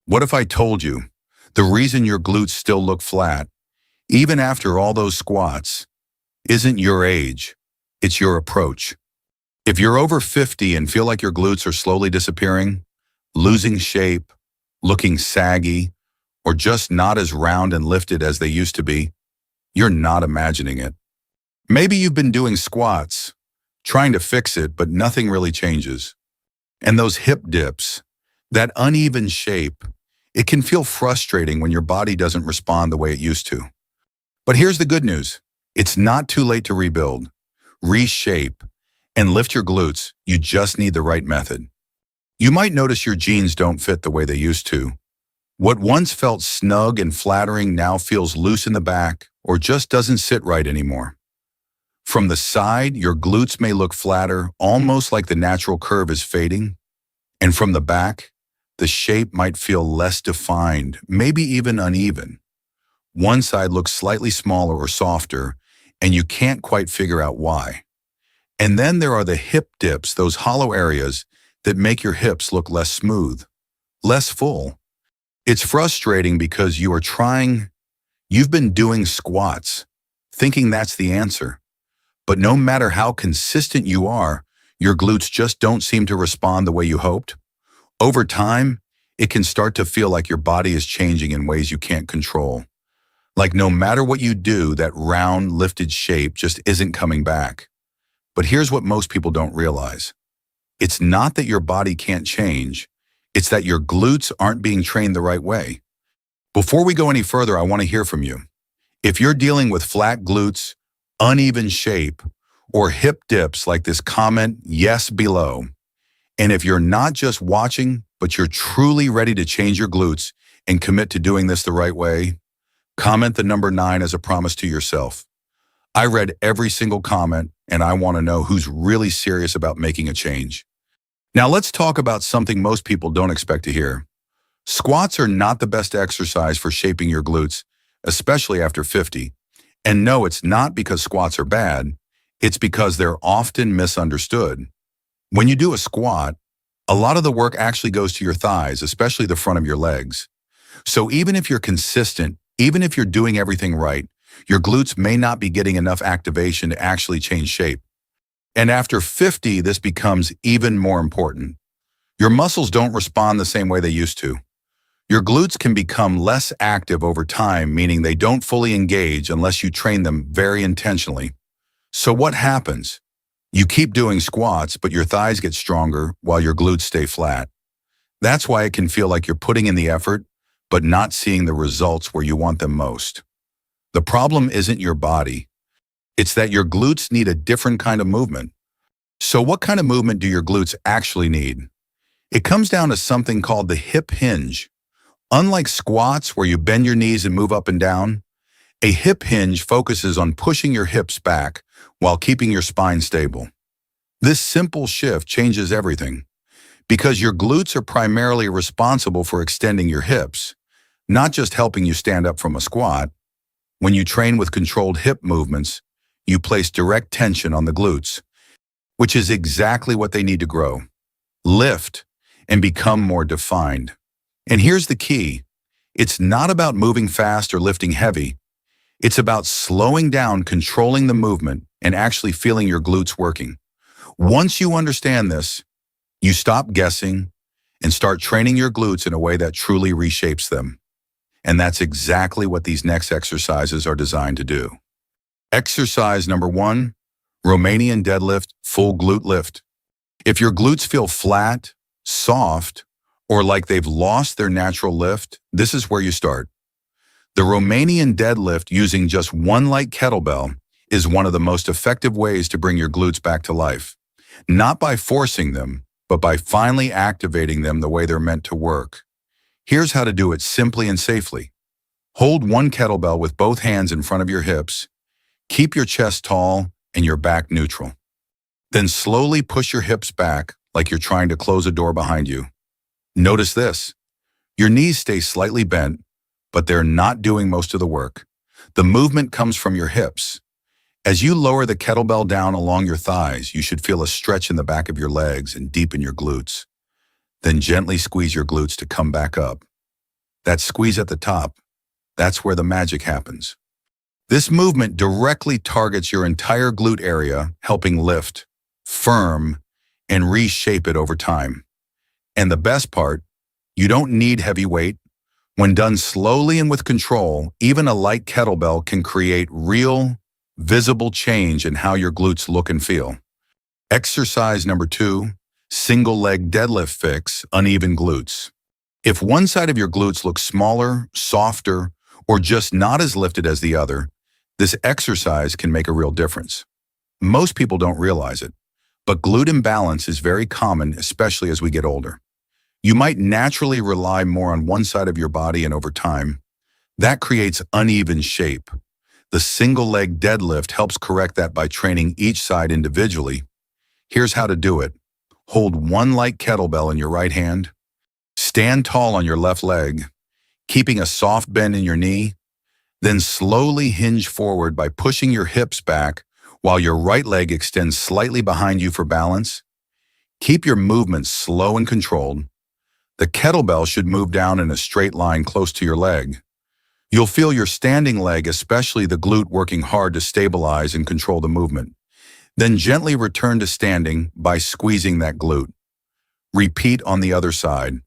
What if I told you the reason your glutes still look flat, even after all those squats, isn't your age, it's your approach. If you're over 50 and feel like your glutes are slowly disappearing, losing shape, looking saggy, or just not as round and lifted as they used to be, you're not imagining it. Maybe you've been doing squats, trying to fix it, but nothing really changes. And those hip dips, that uneven shape, it can feel frustrating when your body doesn't respond the way it used to. But here's the good news. It's not too late to rebuild, reshape, and lift your glutes. You just need the right method. You might notice your jeans don't fit the way they used to. What once felt snug and flattering now feels loose in the back or just doesn't sit right anymore. From the side, your glutes may look flatter, almost like the natural curve is fading. And from the back, the shape might feel less defined, maybe even uneven. One side looks slightly smaller or softer, and you can't quite figure out why. And then there are the hip dips, those hollow areas that make your hips look less smooth, less full. It's frustrating because you've been doing squats, thinking that's the answer. But no matter how consistent you are, your glutes just don't seem to respond the way you hoped. Over time, it can start to feel like your body is changing in ways you can't control. Like no matter what you do, that round, lifted shape just isn't coming back. But here's what most people don't realize. It's not that your body can't change. It's that your glutes aren't being trained the right way. Before we go any further, I want to hear from you. If you're dealing with flat glutes, uneven shape, or hip dips like this, comment yes below. And if you're not just watching, but you're truly ready to change your glutes and commit to doing this the right way, comment the number 9 as a promise to yourself. I read every single comment, and I want to know who's really serious about making a change. Now let's talk about something most people don't expect to hear. Squats are not the best exercise for shaping your glutes, especially after 50. And no, it's not because squats are bad, it's because they're often misunderstood. When you do a squat, a lot of the work actually goes to your thighs, especially the front of your legs. So even if you're consistent, even if you're doing everything right, your glutes may not be getting enough activation to actually change shape. And after 50, this becomes even more important. Your muscles don't respond the same way they used to. Your glutes can become less active over time, meaning they don't fully engage unless you train them very intentionally. So what happens? You keep doing squats, but your thighs get stronger while your glutes stay flat. That's why it can feel like you're putting in the effort, but not seeing the results where you want them most. The problem isn't your body. It's that your glutes need a different kind of movement. So what kind of movement do your glutes actually need? It comes down to something called the hip hinge. Unlike squats where you bend your knees and move up and down, a hip hinge focuses on pushing your hips back while keeping your spine stable. This simple shift changes everything because your glutes are primarily responsible for extending your hips, not just helping you stand up from a squat. When you train with controlled hip movements, you place direct tension on the glutes, which is exactly what they need to grow, lift, and become more defined. And here's the key. It's not about moving fast or lifting heavy. It's about slowing down, controlling the movement, and actually feeling your glutes working. Once you understand this, you stop guessing and start training your glutes in a way that truly reshapes them. And that's exactly what these next exercises are designed to do. Exercise number 1, Romanian deadlift, full glute lift. If your glutes feel flat, soft, or like they've lost their natural lift, this is where you start. The Romanian deadlift using just one light kettlebell is one of the most effective ways to bring your glutes back to life. Not by forcing them, but by finally activating them the way they're meant to work. Here's how to do it simply and safely. Hold one kettlebell with both hands in front of your hips. Keep your chest tall and your back neutral. Then slowly push your hips back like you're trying to close a door behind you. Notice this. Your knees stay slightly bent, but they're not doing most of the work. The movement comes from your hips. As you lower the kettlebell down along your thighs, you should feel a stretch in the back of your legs and deepen your glutes. Then gently squeeze your glutes to come back up. That squeeze at the top, that's where the magic happens. This movement directly targets your entire glute area, helping lift, firm, and reshape it over time. And the best part, you don't need heavy weight. When done slowly and with control, even a light kettlebell can create real, visible change in how your glutes look and feel. Exercise number 2, single leg deadlift fix, uneven glutes. If one side of your glutes looks smaller, softer, or just not as lifted as the other, this exercise can make a real difference. Most people don't realize it, but glute imbalance is very common, especially as we get older. You might naturally rely more on one side of your body, and over time, that creates uneven shape. The single leg deadlift helps correct that by training each side individually. Here's how to do it. Hold one light kettlebell in your right hand. Stand tall on your left leg, keeping a soft bend in your knee. Then slowly hinge forward by pushing your hips back while your right leg extends slightly behind you for balance. Keep your movements slow and controlled. The kettlebell should move down in a straight line close to your leg. You'll feel your standing leg, especially the glute, working hard to stabilize and control the movement. Then gently return to standing by squeezing that glute. Repeat on the other side.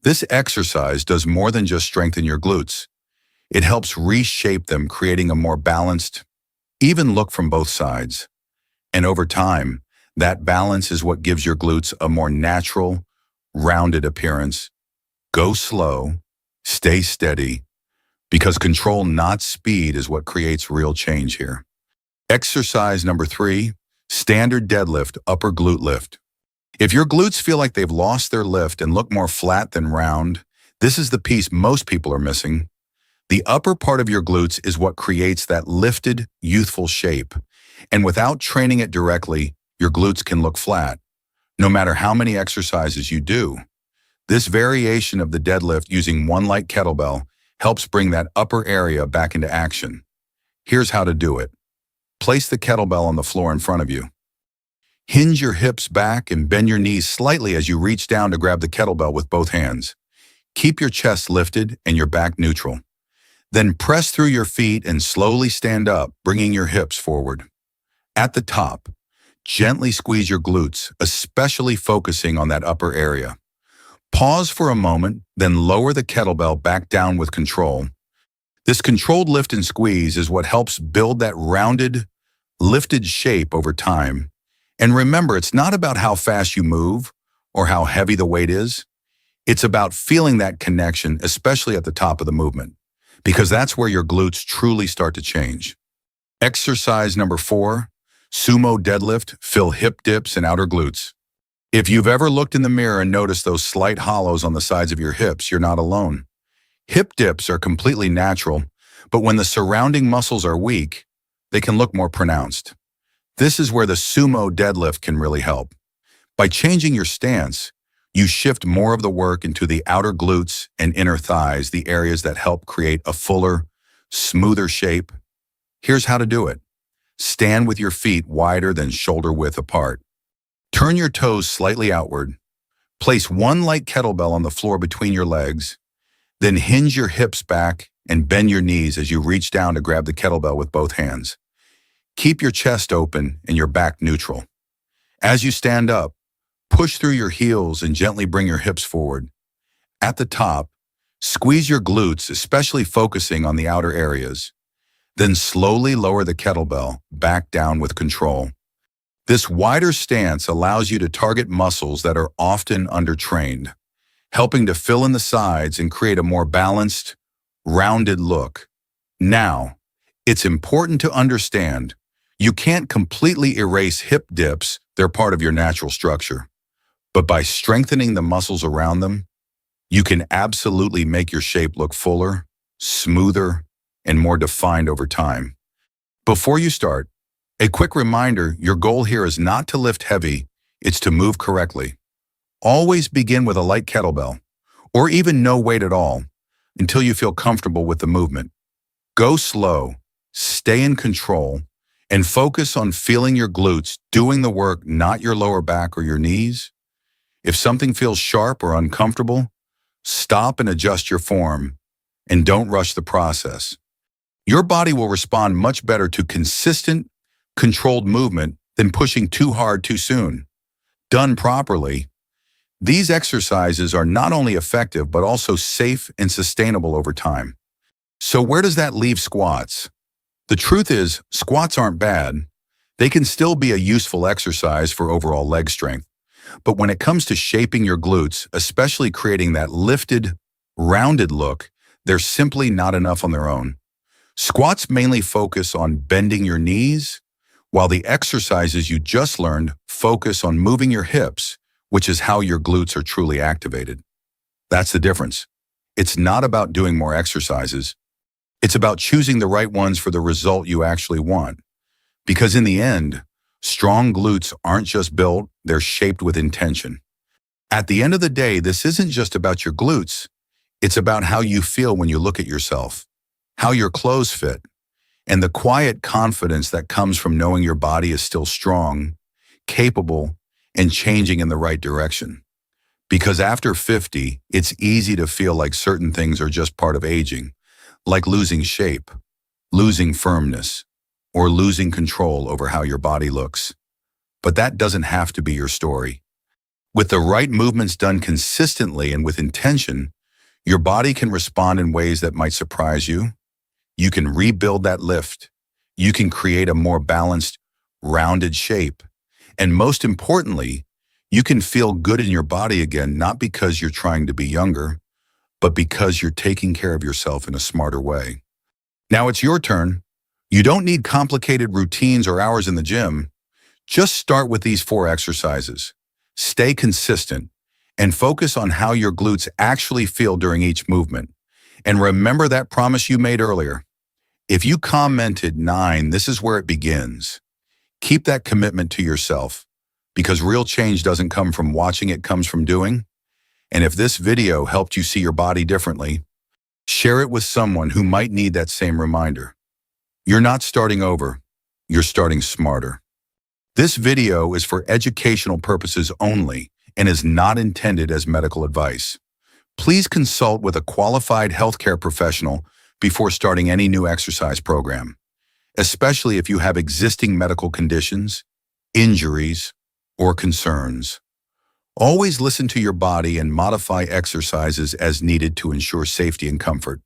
This exercise does more than just strengthen your glutes. It helps reshape them, creating a more balanced, even look from both sides. And over time, that balance is what gives your glutes a more natural, rounded appearance. Go slow, stay steady, because control, not speed, is what creates real change here. Exercise number 3, standard deadlift, upper glute lift. If your glutes feel like they've lost their lift and look more flat than round, this is the piece most people are missing. The upper part of your glutes is what creates that lifted, youthful shape. And without training it directly, your glutes can look flat, no matter how many exercises you do. This variation of the deadlift using one light kettlebell helps bring that upper area back into action. Here's how to do it. Place the kettlebell on the floor in front of you. Hinge your hips back and bend your knees slightly as you reach down to grab the kettlebell with both hands. Keep your chest lifted and your back neutral. Then press through your feet and slowly stand up, bringing your hips forward. At the top, gently squeeze your glutes, especially focusing on that upper area. Pause for a moment, then lower the kettlebell back down with control. This controlled lift and squeeze is what helps build that rounded, lifted shape over time. And remember, it's not about how fast you move or how heavy the weight is. It's about feeling that connection, especially at the top of the movement, because that's where your glutes truly start to change. Exercise number 4, sumo deadlift, fill hip dips and outer glutes. If you've ever looked in the mirror and noticed those slight hollows on the sides of your hips, you're not alone. Hip dips are completely natural, but when the surrounding muscles are weak, they can look more pronounced. This is where the sumo deadlift can really help. By changing your stance, you shift more of the work into the outer glutes and inner thighs, the areas that help create a fuller, smoother shape. Here's how to do it. Stand with your feet wider than shoulder width apart. Turn your toes slightly outward. Place one light kettlebell on the floor between your legs. Then hinge your hips back and bend your knees as you reach down to grab the kettlebell with both hands. Keep your chest open and your back neutral. As you stand up, push through your heels and gently bring your hips forward. At the top, squeeze your glutes, especially focusing on the outer areas. Then slowly lower the kettlebell back down with control. This wider stance allows you to target muscles that are often undertrained, helping to fill in the sides and create a more balanced, rounded look. Now, it's important to understand you can't completely erase hip dips, they're part of your natural structure. But by strengthening the muscles around them, you can absolutely make your shape look fuller, smoother, and more defined over time. Before you start, a quick reminder, your goal here is not to lift heavy, it's to move correctly. Always begin with a light kettlebell, or even no weight at all, until you feel comfortable with the movement. Go slow, stay in control, and focus on feeling your glutes doing the work, not your lower back or your knees. If something feels sharp or uncomfortable, Stop and adjust your form, and don't rush the process. Your body will respond much better to consistent, controlled movement than pushing too hard too soon. Done properly, these exercises are not only effective but also safe and sustainable over time. So where does that leave squats? The truth is, squats aren't bad. They can still be a useful exercise for overall leg strength. But when it comes to shaping your glutes, especially creating that lifted, rounded look, they're simply not enough on their own. Squats mainly focus on bending your knees, while the exercises you just learned focus on moving your hips, which is how your glutes are truly activated. That's the difference. It's not about doing more exercises. It's about choosing the right ones for the result you actually want. Because in the end, strong glutes aren't just built, they're shaped with intention. At the end of the day, this isn't just about your glutes. It's about how you feel when you look at yourself, how your clothes fit, and the quiet confidence that comes from knowing your body is still strong, capable, and changing in the right direction. Because after 50, it's easy to feel like certain things are just part of aging, like losing shape, losing firmness, or losing control over how your body looks. But that doesn't have to be your story. With the right movements done consistently and with intention, your body can respond in ways that might surprise you. You can rebuild that lift. You can create a more balanced, rounded shape. And most importantly, you can feel good in your body again, not because you're trying to be younger, but because you're taking care of yourself in a smarter way. Now it's your turn. You don't need complicated routines or hours in the gym. Just start with these 4 exercises. Stay consistent and focus on how your glutes actually feel during each movement. And remember that promise you made earlier. If you commented 9, this is where it begins. Keep that commitment to yourself, because real change doesn't come from watching, it comes from doing. And if this video helped you see your body differently, share it with someone who might need that same reminder. You're not starting over, you're starting smarter. This video is for educational purposes only and is not intended as medical advice. Please consult with a qualified healthcare professional before starting any new exercise program, especially if you have existing medical conditions, injuries, or concerns. Always listen to your body and modify exercises as needed to ensure safety and comfort.